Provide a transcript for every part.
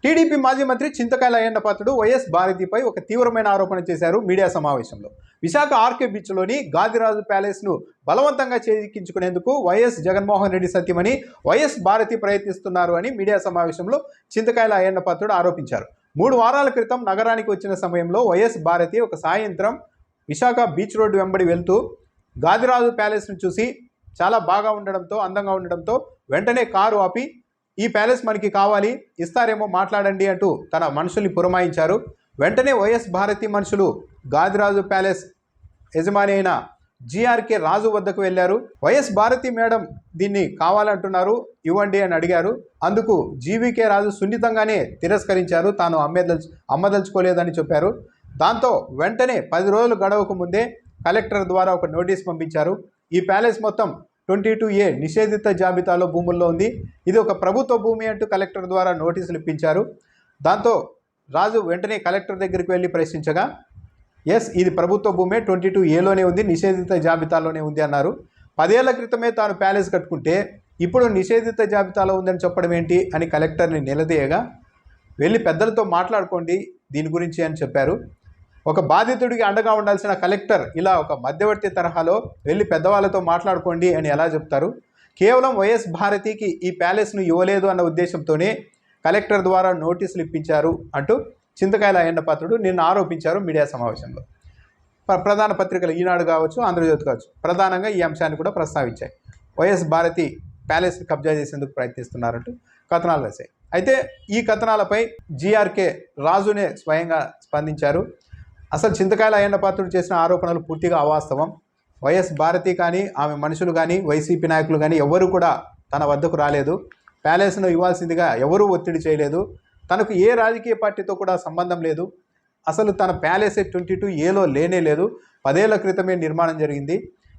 TDP మాజీ మంత్రి చింతకాయల Ayyanna Patrudu YS భారతిపై ఒక తీవ్రమైన ఆరోపణ చేశారు మీడియా సమావేశంలో. విశాఖ ఆర్కే బీచ్లోని గాదిరాజు ప్యాలెస్ను బలవంతంగా చేజిక్కించుకునేందుకు వైఎస్ జగన్మోహన్ రెడ్డి సత్యమని వైఎస్ భారతి ప్రయత్నిస్తున్నారు అని మీడియా సమావేశంలో చింతకాయల అయ్యన్న పాత్రుడు ఆరోపించారు. 3 వారాల క్రితం నగరానికి వచ్చిన సమయంలో వైఎస్ భారతి ఒక సాయంత్రం విశాఖ బీచ్ రోడ్డు వెంబడి వెళ్తూ గాదిరాజు ప్యాలెస్ను చూసి చాలా బాగా ఉండడంతో, అందంగా ఉండడంతో వెంటనే కారు ఆపి ఈ ప్యాలెస్ మనకి కావాలి, ఇస్తారేమో మాట్లాడండి అంటూ తన మనుషుల్ని పురమాయించారు. వెంటనే వైఎస్ భారతి మనుషులు గాదిరాజు ప్యాలెస్ యజమాని అయిన జీఆర్కే రాజు వద్దకు వెళ్ళారు. వైఎస్ భారతి మేడం దీన్ని కావాలంటున్నారు, ఇవ్వండి అని అడిగారు. అందుకు జీవీకే రాజు సున్నితంగానే తిరస్కరించారు. తాను అమ్మదలుచుకోలేదని చెప్పారు. దాంతో వెంటనే 10 రోజులు గడవకు ముందే కలెక్టర్ ద్వారా ఒక నోటీస్ పంపించారు. ఈ ప్యాలెస్ మొత్తం 22A నిషేధిత జాబితాలో భూముల్లో ఉంది, ఇది ఒక ప్రభుత్వ భూమి అంటూ కలెక్టర్ ద్వారా నోటీసులు ఇప్పించారు. దాంతో రాజు వెంటనే కలెక్టర్ దగ్గరికి వెళ్ళి ప్రశ్నించగా, ఎస్ ఇది ప్రభుత్వ భూమే, 22Aలోనే ఉంది, నిషేధిత జాబితాలోనే ఉంది అన్నారు. 10 ఏళ్ల క్రితమే తాను ప్యాలెస్ కట్టుకుంటే ఇప్పుడు నిషేధిత జాబితాలో ఉందని చెప్పడం ఏంటి అని కలెక్టర్ని నిలదీయగా, వెళ్ళి పెద్దలతో మాట్లాడుకోండి దీని గురించి అని చెప్పారు. ఒక బాధితుడికి అండగా ఉండాల్సిన కలెక్టర్ ఇలా ఒక మధ్యవర్తి తరహాలో వెళ్ళి పెద్దవాళ్ళతో మాట్లాడుకోండి అని ఎలా చెప్తారు? కేవలం వైఎస్ భారతికి ఈ ప్యాలెస్ను ఇవ్వలేదు అన్న ఉద్దేశంతోనే కలెక్టర్ ద్వారా నోటీసులు ఇప్పించారు అంటూ చింతకాయల అయ్యన్న పాత్రుడు నిన్న ఆరోపించారు మీడియా సమావేశంలో. ప్రధాన పత్రికలు ఈనాడు కావచ్చు, ఆంధ్రజ్యోతి కావచ్చు ప్రధానంగా ఈ అంశాన్ని కూడా ప్రస్తావించాయి. వైఎస్ భారతి ప్యాలెస్ కబ్జా చేసేందుకు ప్రయత్నిస్తున్నారంటూ కథనాలు రాశాయి. అయితే ఈ కథనాలపై జీఆర్కే రాజునే స్వయంగా స్పందించారు. అసలు చింతకాయల అయ్యన్న పాత్రుడు చేసిన ఆరోపణలు పూర్తిగా అవాస్తవం. వైఎస్ భారతి కానీ, ఆమె మనుషులు కానీ, వైసీపీ నాయకులు కానీ ఎవరు కూడా తన వద్దకు రాలేదు. ప్యాలెస్ను ఇవ్వాల్సిందిగా ఎవరూ ఒత్తిడి చేయలేదు. తనకు ఏ రాజకీయ పార్టీతో కూడా సంబంధం లేదు. అసలు తన ప్యాలెస్ 22Aలో లేనే లేదు. 10 ఏళ్ల క్రితమే నిర్మాణం జరిగింది.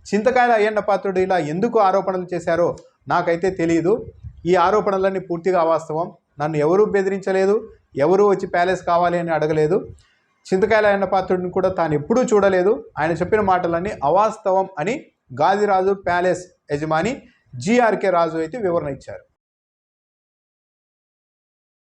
చింతకాయల అయ్యన్న పాత్రుడు ఇలా ఎందుకు ఆరోపణలు చేశారో నాకైతే తెలియదు. ఈ ఆరోపణలన్నీ పూర్తిగా అవాస్తవం. నన్ను ఎవరూ బెదిరించలేదు, ఎవరూ వచ్చి ప్యాలెస్ కావాలి అని అడగలేదు. చింతకాయల అయ్యన్న పాత్రుడిని కూడా తాను ఎప్పుడూ చూడలేదు. ఆయన చెప్పిన మాటలన్నీ అవాస్తవం అని గాదిరాజు ప్యాలెస్ యజమాని జీఆర్కే రాజు అయితే వివరణ ఇచ్చారు.